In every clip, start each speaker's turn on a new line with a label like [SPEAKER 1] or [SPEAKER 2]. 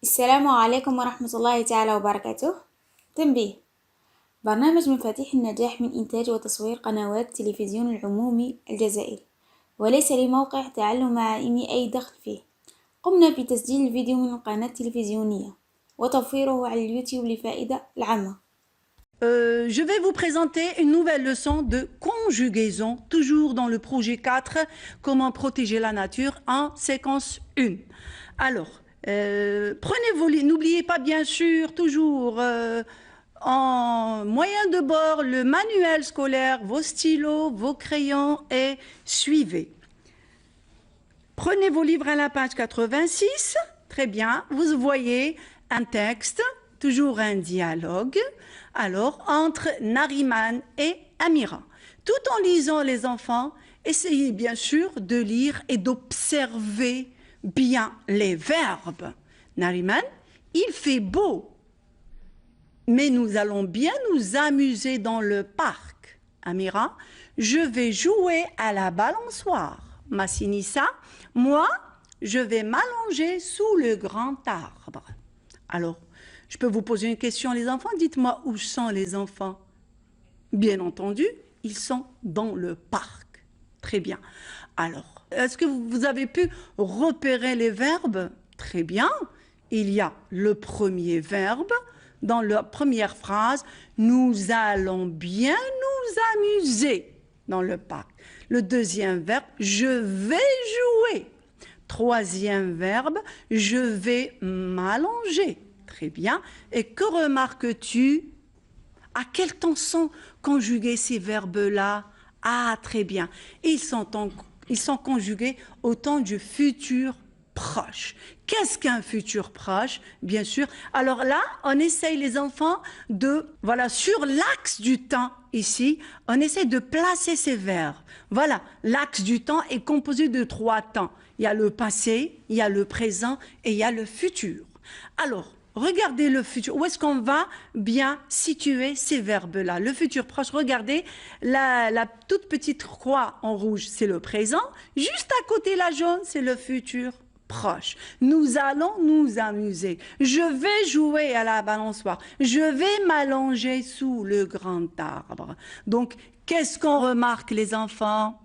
[SPEAKER 1] السلام عليكم ورحمة الله تعالى وبركاته. تنبيه: برنامج مفاتيح النجاح من إنتاج وتصوير قنوات التلفزيون العمومي الجزائري، وليس لموقع تعلم عالمي أي دخل فيه. قمنا بتسجيل الفيديو من قناة تلفزيونية وتوفيره على اليوتيوب للفائدة العامة.
[SPEAKER 2] Je vais vous présenter une nouvelle leçon de conjugaison, toujours dans le projet 4, comment protéger la nature, en séquence 1. Alors, n'oubliez pas bien sûr toujours en moyen de bord le manuel scolaire, vos stylos, vos crayons et suivez. Prenez vos livres à la page 86, très bien, vous voyez un texte, toujours un dialogue, alors entre Nariman et Amira. Tout en lisant, les enfants, essayez bien sûr de lire et d'observer bien les verbes. Nariman, il fait beau, mais nous allons bien nous amuser dans le parc. Amira, je vais jouer à la balançoire. Massinissa, moi, je vais m'allonger sous le grand arbre. Alors, je peux vous poser une question, les enfants? Dites-moi, où sont les enfants? Bien entendu, ils sont dans le parc. Très bien. Alors, est-ce que vous avez pu repérer les verbes? Très bien. Il y a le premier verbe. Dans la première phrase, nous allons bien nous amuser dans le parc. Le deuxième verbe, je vais jouer. Troisième verbe, je vais m'allonger. Très bien. Et que remarques-tu? À quel temps sont conjugués ces verbes-là? Ah, très bien. Ils sont conjugués au temps du futur proche. Qu'est-ce qu'un futur proche? Bien sûr. Alors là, on essaye, les enfants, sur l'axe du temps, ici, on essaie de placer ces verbes. Voilà, l'axe du temps est composé de 3 temps. Il y a le passé, il y a le présent et il y a le futur. Alors, regardez le futur. Où est-ce qu'on va bien situer ces verbes-là? Le futur proche, regardez, la toute petite croix en rouge, c'est le présent. Juste à côté, la jaune, c'est le futur proche. Nous allons nous amuser. Je vais jouer à la balançoire. Je vais m'allonger sous le grand arbre. Donc, qu'est-ce qu'on remarque, les enfants?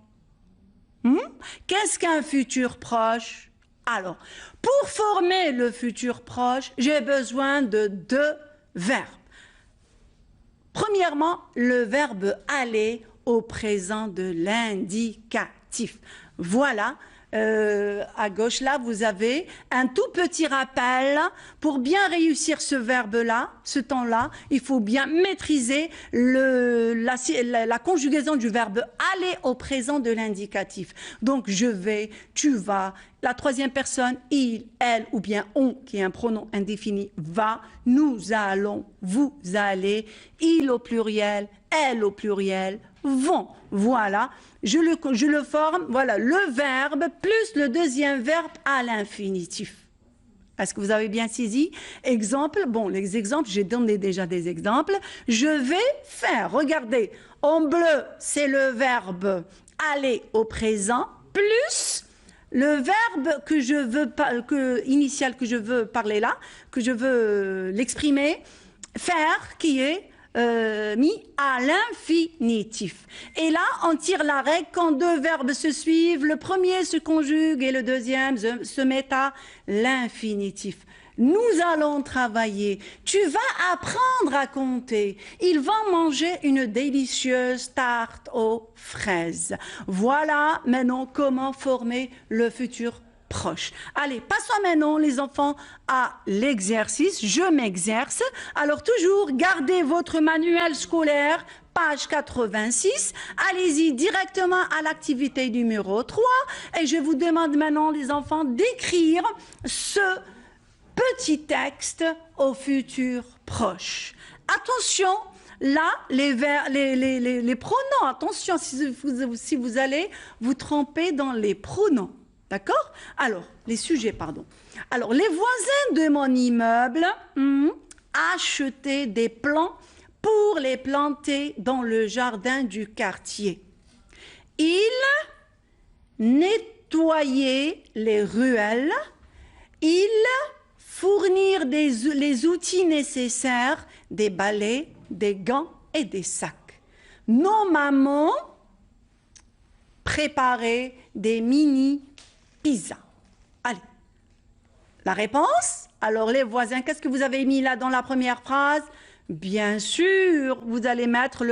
[SPEAKER 2] Qu'est-ce qu'un futur proche? Alors, pour former le futur proche, j'ai besoin de 2 verbes. Premièrement, le verbe aller au présent de l'indicatif. Voilà. À gauche, là, vous avez un tout petit rappel. Pour bien réussir ce verbe-là, ce temps-là, il faut bien maîtriser la conjugaison du verbe aller au présent de l'indicatif. Donc, je vais, tu vas, la troisième personne, il, elle ou bien on, qui est un pronom indéfini, va, nous allons, vous allez, il au pluriel, elle au pluriel, vont. Voilà, je le forme, voilà, le verbe plus le deuxième verbe à l'infinitif. Est-ce que vous avez bien saisi? Exemple, bon, les exemples, j'ai donné déjà des exemples. Je vais faire, regardez, en bleu, c'est le verbe aller au présent, plus le verbe que je veux, initial que je veux parler là, que je veux l'exprimer, faire, qui est mis à l'infinitif. Et là, on tire la règle quand 2 verbes se suivent, le premier se conjugue et le deuxième se met à l'infinitif. Nous allons travailler. Tu vas apprendre à compter. Ils vont manger une délicieuse tarte aux fraises. Voilà maintenant comment former le futur proche. Allez, passons maintenant, les enfants, à l'exercice. Je m'exerce. Alors, toujours, gardez votre manuel scolaire, page 86. Allez-y directement à l'activité numéro 3. Et je vous demande maintenant, les enfants, d'écrire ce petit texte au futur proche. Attention, là, les pronoms, attention si vous allez vous tromper dans les pronoms. D'accord? Alors, les sujets, pardon. Alors, les voisins de mon immeuble achetaient des plants pour les planter dans le jardin du quartier. Ils nettoyaient les ruelles. Ils fournir les outils nécessaires, des balais, des gants et des sacs. Nos mamans préparaient des mini pizzas. Allez, la réponse? Alors les voisins, qu'est-ce que vous avez mis là dans la première phrase? Bien sûr, vous allez mettre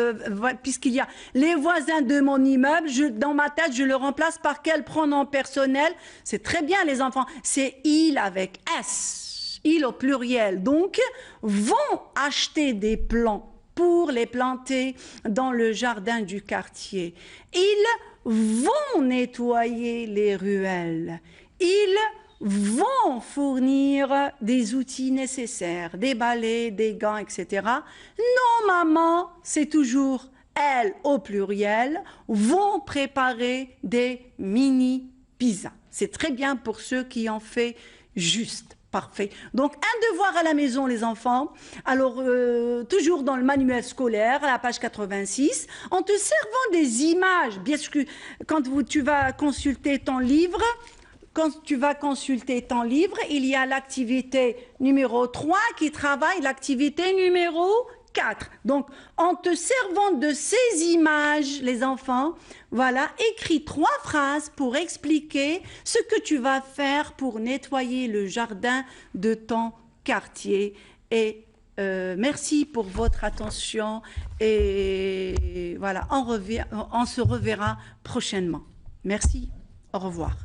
[SPEAKER 2] puisqu'il y a les voisins de mon immeuble, dans ma tête, je le remplace par quel pronom personnel? C'est très bien les enfants, c'est ils avec S, ils au pluriel. Donc, vont acheter des plants pour les planter dans le jardin du quartier. Ils vont nettoyer les ruelles. Ils vont fournir des outils nécessaires, des balais, des gants, etc. Nos mamans, c'est toujours elles au pluriel, vont préparer des mini pizzas. C'est très bien pour ceux qui ont fait juste. Parfait. Donc, un devoir à la maison, les enfants. Alors, toujours dans le manuel scolaire, à la page 86, en te servant des images, bien sûr, quand tu vas consulter ton livre, il y a l'activité numéro 3 qui travaille l'activité numéro 4. Donc, en te servant de ces images, les enfants, voilà, écris 3 phrases pour expliquer ce que tu vas faire pour nettoyer le jardin de ton quartier. Et merci pour votre attention et voilà, on se reverra prochainement. Merci, au revoir.